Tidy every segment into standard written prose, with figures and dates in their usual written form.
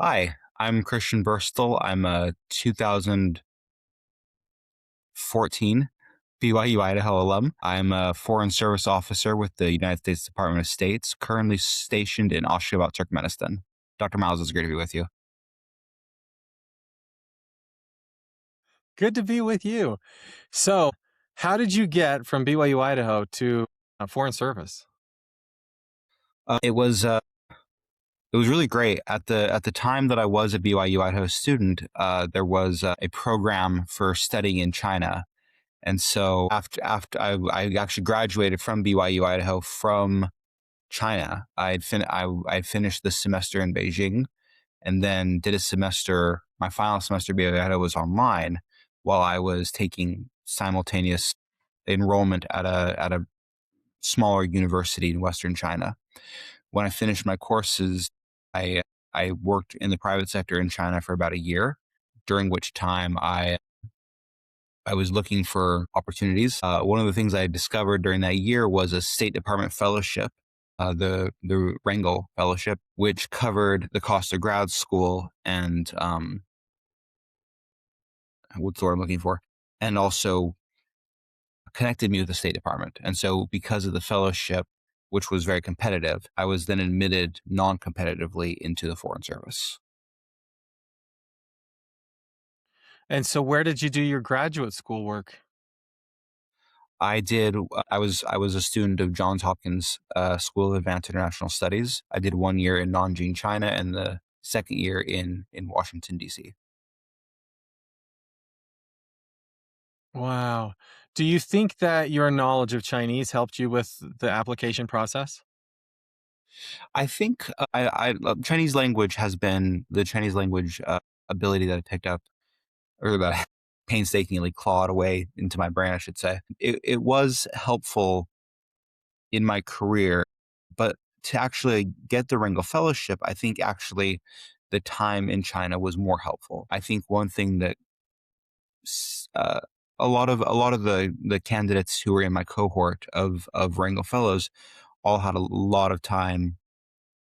Hi, I'm Christian Burstel. I'm a 2014 BYU Idaho alum. I'm a Foreign Service Officer with the United States Department of State, currently stationed in Ashgabat, Turkmenistan. Dr. Miles, it's great to be with you. Good to be with you. So, how did you get from BYU Idaho to foreign service? Uh, it was uh, it was really great at the time that I was a BYU Idaho student. There was a program for studying in China, and so after I actually graduated from BYU Idaho from China. I'd finished the semester in Beijing, and then did a semester. My final semester at BYU was online, while I was taking simultaneous enrollment at a smaller university in Western China. When I finished my courses, I I worked in the private sector in China for about a year, during which time I was looking for opportunities. One of the things I discovered during that year was a State Department fellowship, the Wrangel Fellowship, which covered the cost of grad school and what's the word I'm looking for, and also connected me with the State Department. And so, because of the fellowship, which was very competitive, I was then admitted non-competitively into the Foreign Service. And so, where did you do your graduate school work? I did. I was a student of Johns Hopkins School of Advanced International Studies. I did 1 year in Nanjing, China, and the second year in Washington D.C. Wow. Do you think that your knowledge of Chinese helped you with the application process? I think Chinese language has been the Chinese language ability that I picked up, or that I painstakingly clawed away into my brain, I should say. It was helpful in my career, but to actually get the Ringo Fellowship, I think actually the time in China was more helpful. I think one thing that uh, a lot of the candidates who were in my cohort of Ringo Fellows all had a lot of time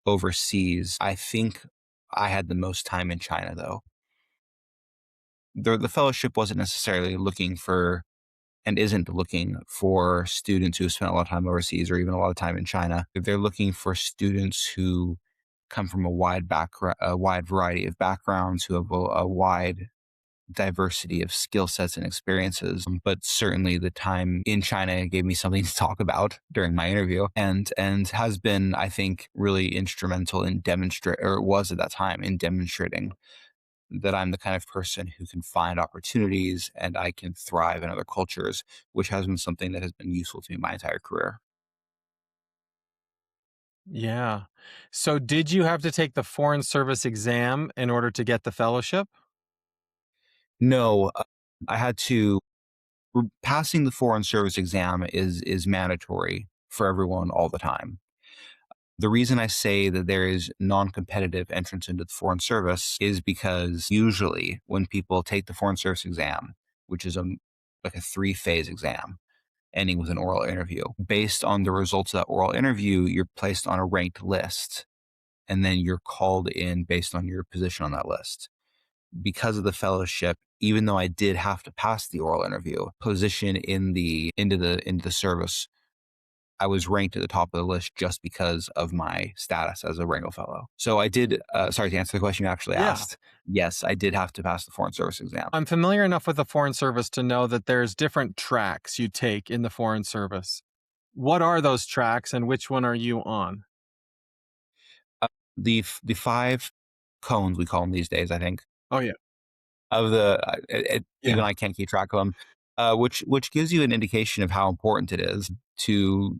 overseas. I think I had the most time in China, though. The fellowship wasn't necessarily looking for, and isn't looking for, students who spent a lot of time overseas or even a lot of time in China. They're looking for students who come from a wide variety of backgrounds, who have a wide diversity of skill sets and experiences. But certainly the time in China gave me something to talk about during my interview, and has been, I think, really instrumental in demonstrate, or was at that time, in demonstrating that I'm the kind of person who can find opportunities and I can thrive in other cultures, which has been something that has been useful to me my entire career. Yeah. So, did you have to take the foreign service exam in order to get the fellowship? No, I had to. Passing the foreign service exam is mandatory for everyone all the time. The reason I say that there is non-competitive entrance into the foreign service is because usually when people take the foreign service exam, which is like a three-phase exam ending with an oral interview, based on the results of that oral interview, you're placed on a ranked list, and then you're called in based on your position on that list. Because of the fellowship, even though I did have to pass the oral interview, position into the service, I was ranked at the top of the list just because of my status as a Wrangel Fellow. So I did. Sorry, to answer the question you actually Yeah. asked. Yes, I did have to pass the Foreign Service exam. I'm familiar enough with the foreign service to know that there's different tracks you take in the foreign service. What are those tracks and which one are you on? The five cones, we call them these days, I think, Oh, yeah. of the even Yeah. I can't keep track of them, which gives you an indication of how important it is to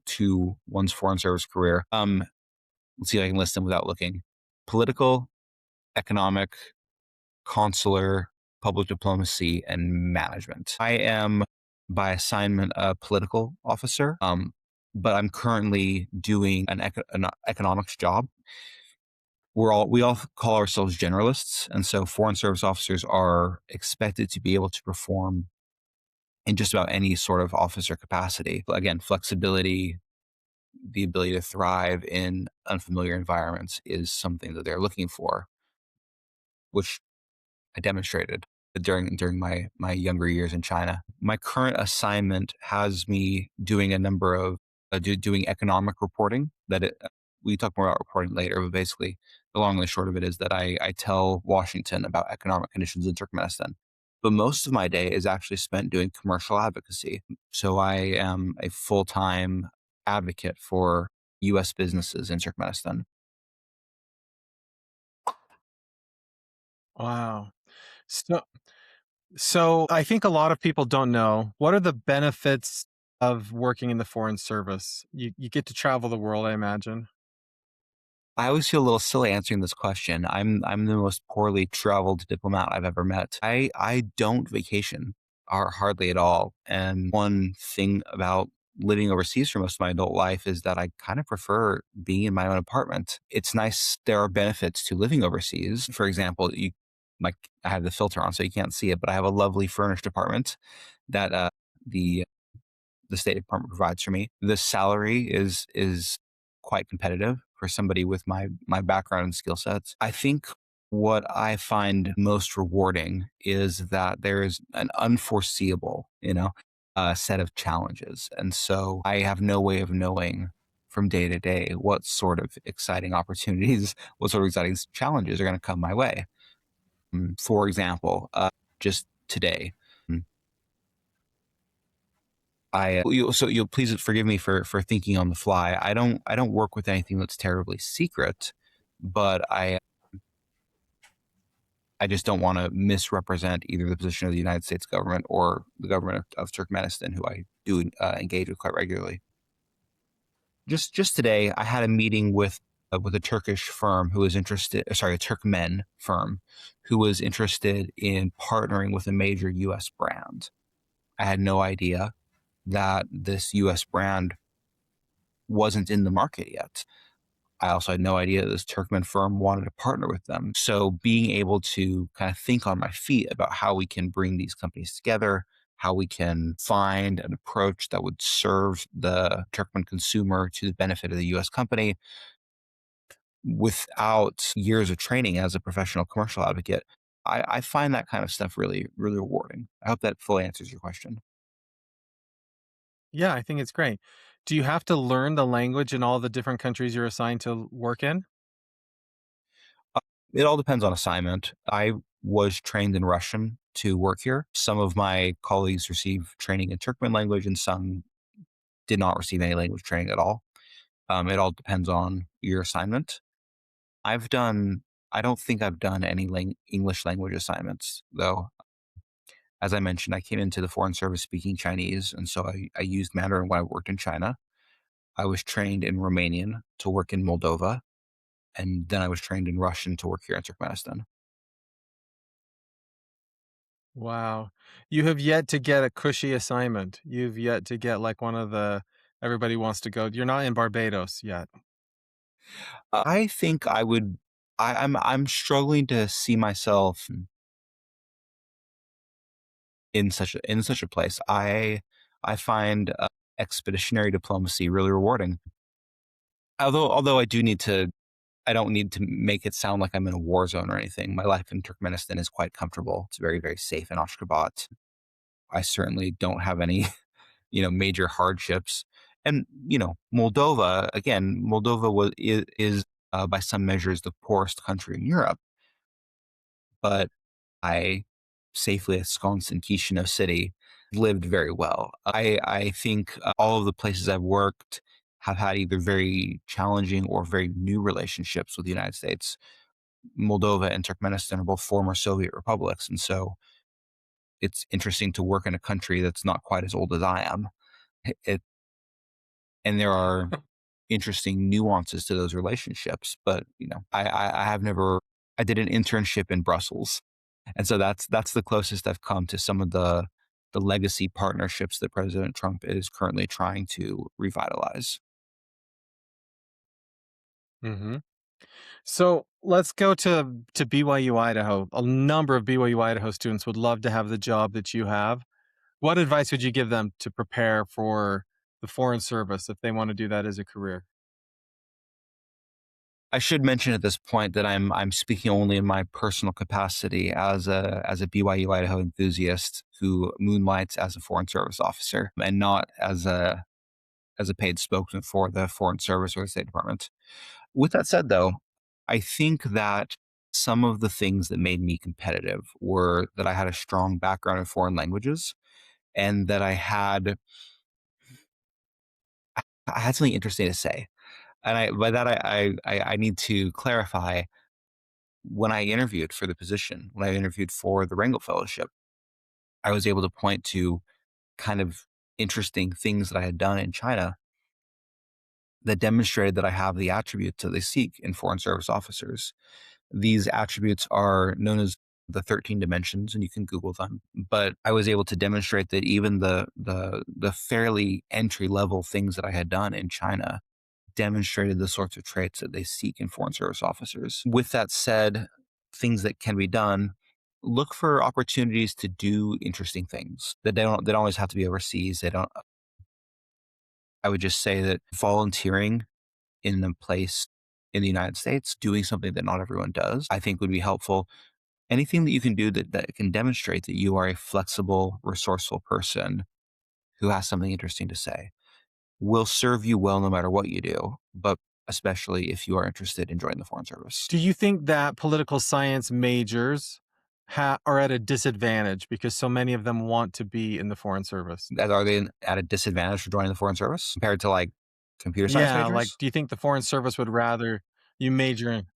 one's foreign service career. Let's see if I can list them without looking: political, economic, consular, public diplomacy, and management. I am by assignment a political officer, but I'm currently doing an economics job. We all call ourselves generalists, and so foreign service officers are expected to be able to perform in just about any sort of officer capacity. Again, flexibility, the ability to thrive in unfamiliar environments is something that they're looking for. which I demonstrated during my younger years in China. My current assignment has me doing a number of doing economic reporting. We talk more about reporting later, but basically, the long and the short of it is that I tell Washington about economic conditions in Turkmenistan. But most of my day is actually spent doing commercial advocacy. So I am a full time advocate for U.S. businesses in Turkmenistan. Wow. So so I think a lot of people don't know, what are the benefits of working in the foreign service? You get to travel the world, I imagine. I always feel a little silly answering this question. I'm the most poorly traveled diplomat I've ever met. I don't vacation or hardly at all. And one thing about living overseas for most of my adult life is that I kind of prefer being in my own apartment. It's nice. There are benefits to living overseas. For example, you like I have the filter on so you can't see it, but I have a lovely furnished apartment that the the State Department provides for me. The salary is quite competitive for somebody with my background and skill sets. I think what I find most rewarding is that there is an unforeseeable, set of challenges, and so I have no way of knowing from day to day what sort of exciting opportunities, what sort of exciting challenges are going to come my way. For example, just today, mm, so you'll please forgive me for thinking on the fly. I don't work with anything that's terribly secret, but I just don't want to misrepresent either the position of the United States government or the government of Turkmenistan, who I do engage with quite regularly. Just today, I had a meeting with a Turkish firm who was interested, sorry, a Turkmen firm who was interested in partnering with a major U.S. brand. I had no idea that this U.S. brand wasn't in the market yet. I also had no idea this Turkmen firm wanted to partner with them. So being able to kind of think on my feet about how we can bring these companies together, how we can find an approach that would serve the Turkmen consumer to the benefit of the US company without years of training as a professional commercial advocate. I find that kind of stuff really, really rewarding. I hope that fully answers your question. Yeah, I think it's great. Do you have to learn the language in all the different countries you're assigned to work in? Uh, It all depends on assignment. I was trained in Russian to work here. Some of my colleagues receive training in Turkmen language, and some did not receive any language training at all. It all depends on your assignment. I've done, I don't think I've done any English language assignments, though. As I mentioned, I came into the Foreign Service speaking Chinese, and so I used Mandarin when I worked in China. I was trained in Romanian to work in Moldova, and then I was trained in Russian to work here in Turkmenistan. Wow. You have yet to get a cushy assignment. You've yet to get like one of the everybody wants to go. You're not in Barbados yet. I think I would. I'm struggling to see myself in such a place. I find expeditionary diplomacy really rewarding. Although I don't need to make it sound like I'm in a war zone or anything. My life in Turkmenistan is quite comfortable. It's very very safe in Ashgabat. I certainly don't have any major hardships. And Moldova again. Moldova is by some measures the poorest country in Europe, but I safely ensconced in Chisinau City, lived very well. I think all of the places I've worked have had either very challenging or very new relationships with the United States. Moldova and Turkmenistan are both former Soviet republics, and so it's interesting to work in a country that's not quite as old as I am. It, and there are interesting nuances to those relationships. But I have never. I did an internship in Brussels, and so that's the closest I've come to some of the legacy partnerships that President Trump is currently trying to revitalize. Hmm. So let's go to BYU Idaho. A number of BYU Idaho students would love to have the job that you have. What advice would you give them to prepare for the foreign service if they want to do that as a career? I should mention at this point that I'm speaking only in my personal capacity as a BYU Idaho enthusiast who moonlights as a foreign service officer and not as a paid spokesman for the Foreign Service or the State Department. With that said, though, I think that some of the things that made me competitive were that I had a strong background in foreign languages and that I had something interesting to say. And by that I need to clarify when I interviewed for the position, when I interviewed for the Wrangel Fellowship, I was able to point to kind of interesting things that I had done in China that demonstrated that I have the attributes that they seek in foreign service officers. These attributes are known as the 13 dimensions, and you can Google them. But I was able to demonstrate that even the fairly entry level things that I had done in China demonstrated the sorts of traits that they seek in foreign service officers. With that said, things that can be done, look for opportunities to do interesting things that they don't always have to be overseas. They don't. I would just say that volunteering in a place in the United States, doing something that not everyone does, I think would be helpful. Anything that you can do that can demonstrate that you are a flexible, resourceful person who has something interesting to say will serve you well no matter what you do, but especially if you are interested in joining the Foreign Service. Do you think that political science majors are at a disadvantage because so many of them want to be in the Foreign Service? Are they at a disadvantage for joining the Foreign Service compared to like computer science Yeah, like, majors? do you think the Foreign Service would rather you major in,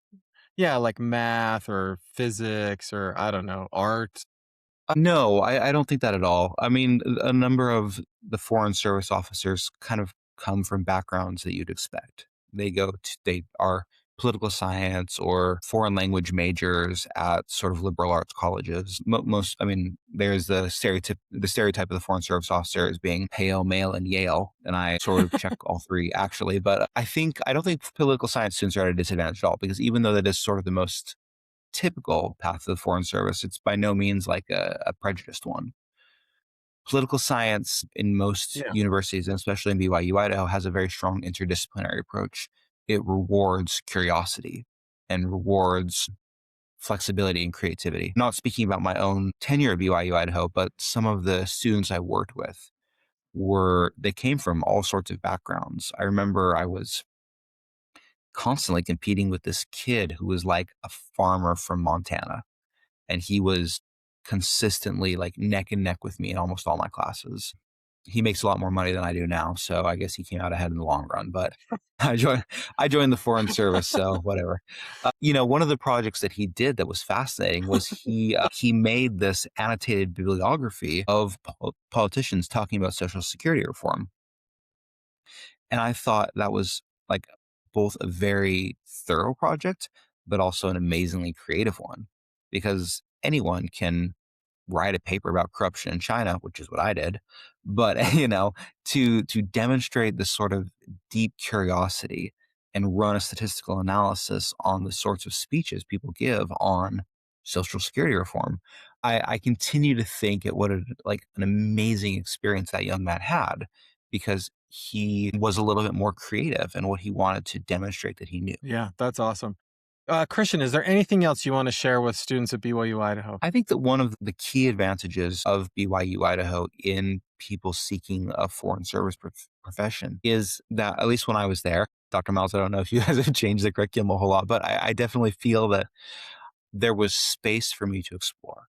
yeah, like math or physics or I don't know, art? No, I don't think that at all. I mean, a number of the Foreign Service officers kind of come from backgrounds that you'd expect. They are political science or foreign language majors at sort of liberal arts colleges. I mean, there's the stereotype of the Foreign Service officer as being pale, male, and Yale, and I sort of check all three actually. But I don't think political science students are at a disadvantage at all because even though that is sort of the most typical path to the Foreign Service, it's by no means like a prejudiced one. Political science in most Yeah. universities, and especially in BYU Idaho, has a very strong interdisciplinary approach. It rewards curiosity and rewards flexibility and creativity. Not speaking about my own tenure at BYU Idaho, but some of the students I worked with they came from all sorts of backgrounds. I remember I was constantly competing with this kid who was like a farmer from Montana, and he was consistently like neck and neck with me in almost all my classes. He makes a lot more money than I do now, so I guess he came out ahead in the long run. But I joined I joined the Foreign Service, so whatever. One of the projects that he did that was fascinating was he made this annotated bibliography of politicians talking about Social Security reform. And I thought that was like both a very thorough project, but also an amazingly creative one because anyone can write a paper about corruption in China, which is what I did. But to demonstrate this sort of deep curiosity and run a statistical analysis on the sorts of speeches people give on Social Security reform, I continue to think it what like an amazing experience that young man had because he was a little bit more creative in what he wanted to demonstrate that he knew. Yeah, that's awesome. Christian, is there anything else you want to share with students at BYU Idaho? I think that one of the key advantages of BYU Idaho in people seeking a foreign service profession is that, at least when I was there, Dr. Miles, I don't know if you guys have changed the curriculum a whole lot, but I definitely feel that there was space for me to explore.